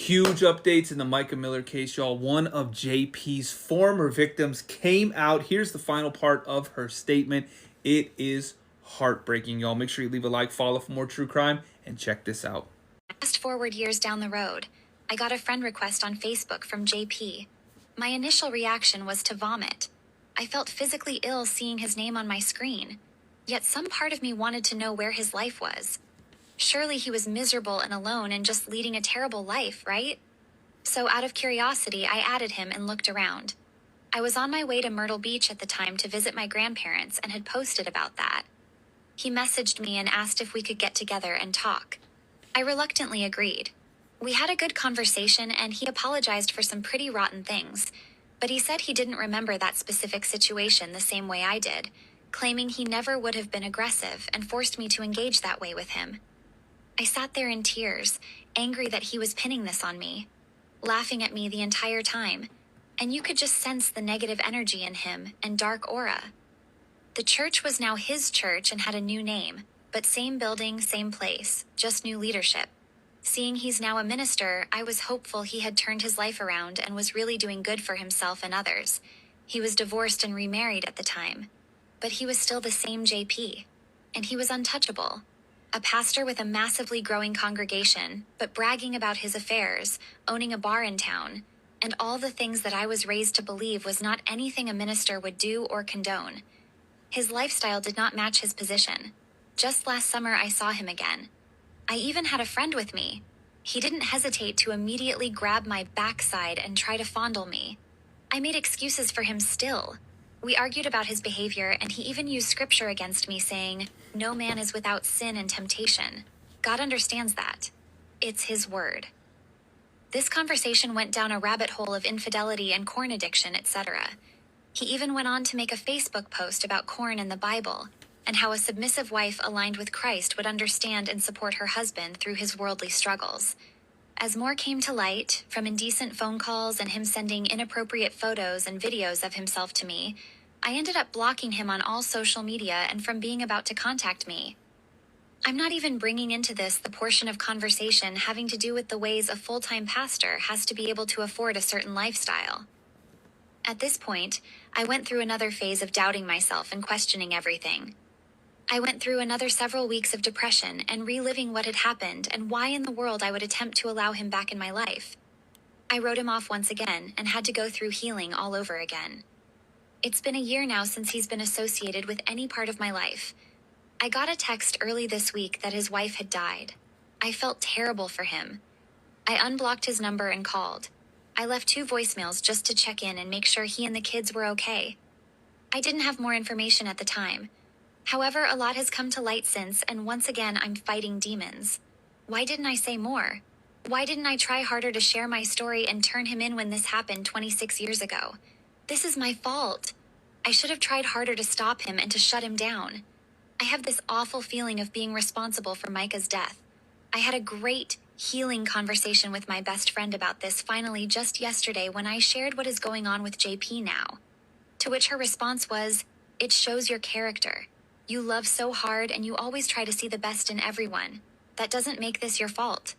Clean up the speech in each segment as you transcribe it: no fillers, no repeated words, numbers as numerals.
Huge updates in the Micah Miller case, y'all. One of JP's former victims came out. Here's the final part of her statement. It is heartbreaking, y'all. Make sure you leave a like, follow for more true crime, and check this out. Fast forward years down the road, I got a friend request on Facebook from JP. My initial reaction was to vomit. I felt physically ill seeing his name on my screen. Yet some part of me wanted to know where his life was. Surely he was miserable and alone and just leading a terrible life, right? So out of curiosity, I added him and looked around. I was on my way to Myrtle Beach at the time to visit my grandparents and had posted about that. He messaged me and asked if we could get together and talk. I reluctantly agreed. We had a good conversation and he apologized for some pretty rotten things, but he said he didn't remember that specific situation the same way I did, claiming he never would have been aggressive and forced me to engage that way with him. I sat there in tears, angry that he was pinning this on me, laughing at me the entire time, and you could just sense the negative energy in him and dark aura. The church was now his church and had a new name, but same building, same place, just new leadership. Seeing he's now a minister, I was hopeful he had turned his life around and was really doing good for himself and others. He was divorced and remarried at the time, but he was still the same JP, and he was untouchable. A pastor with a massively growing congregation, but bragging about his affairs, owning a bar in town, and all the things that I was raised to believe was not anything a minister would do or condone. His lifestyle did not match his position. Just last summer I saw him again. I even had a friend with me. He didn't hesitate to immediately grab my backside and try to fondle me. I made excuses for him still. We argued about his behavior and he even used scripture against me saying, "No man is without sin and temptation. God understands that. It's his word." This conversation went down a rabbit hole of infidelity and corn addiction, etc. He even went on to make a Facebook post about corn and the Bible, and how a submissive wife aligned with Christ would understand and support her husband through his worldly struggles. As more came to light, from indecent phone calls and him sending inappropriate photos and videos of himself to me, I ended up blocking him on all social media and from being about to contact me. I'm not even bringing into this the portion of conversation having to do with the ways a full-time pastor has to be able to afford a certain lifestyle. At this point, I went through another phase of doubting myself and questioning everything. I went through another several weeks of depression and reliving what had happened and why in the world I would attempt to allow him back in my life. I wrote him off once again and had to go through healing all over again. It's been a year now since he's been associated with any part of my life. I got a text early this week that his wife had died. I felt terrible for him. I unblocked his number and called. I left 2 voicemails just to check in and make sure he and the kids were okay. I didn't have more information at the time. However, a lot has come to light since, and once again I'm fighting demons. Why didn't I say more? Why didn't I try harder to share my story and turn him in when this happened 26 years ago? This is my fault. I should have tried harder to stop him and to shut him down. I have this awful feeling of being responsible for Micah's death. I had a great, healing conversation with my best friend about this finally just yesterday when I shared what is going on with JP now. To which her response was, "It shows your character. You love so hard and you always try to see the best in everyone. That doesn't make this your fault."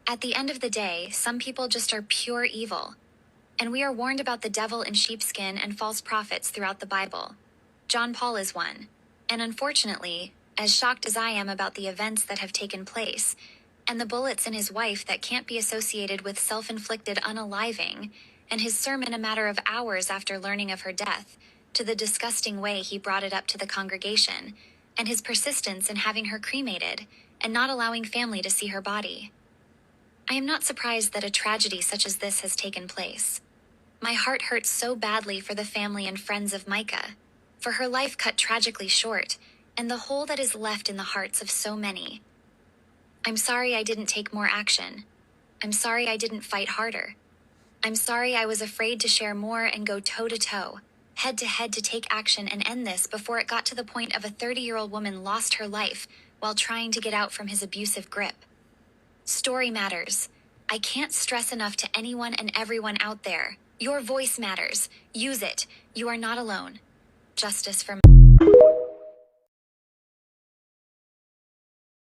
At the end of the day, some people just are pure evil. And we are warned about the devil in sheepskin and false prophets throughout the Bible. John Paul is one. And unfortunately, as shocked as I am about the events that have taken place, and the bullets in his wife that can't be associated with self-inflicted unaliving, and his sermon a matter of hours after learning of her death, to the disgusting way he brought it up to the congregation, and his persistence in having her cremated, and not allowing family to see her body. I am not surprised that a tragedy such as this has taken place. My heart hurts so badly for the family and friends of Micah, for her life cut tragically short, and the hole that is left in the hearts of so many. I'm sorry I didn't take more action. I'm sorry I didn't fight harder. I'm sorry I was afraid to share more and go toe-to-toe, head-to-head to take action and end this before it got to the point of a 30-year-old woman lost her life while trying to get out from his abusive grip. Story matters. I can't stress enough to anyone and everyone out there. Your voice matters. Use it. You are not alone. Justice for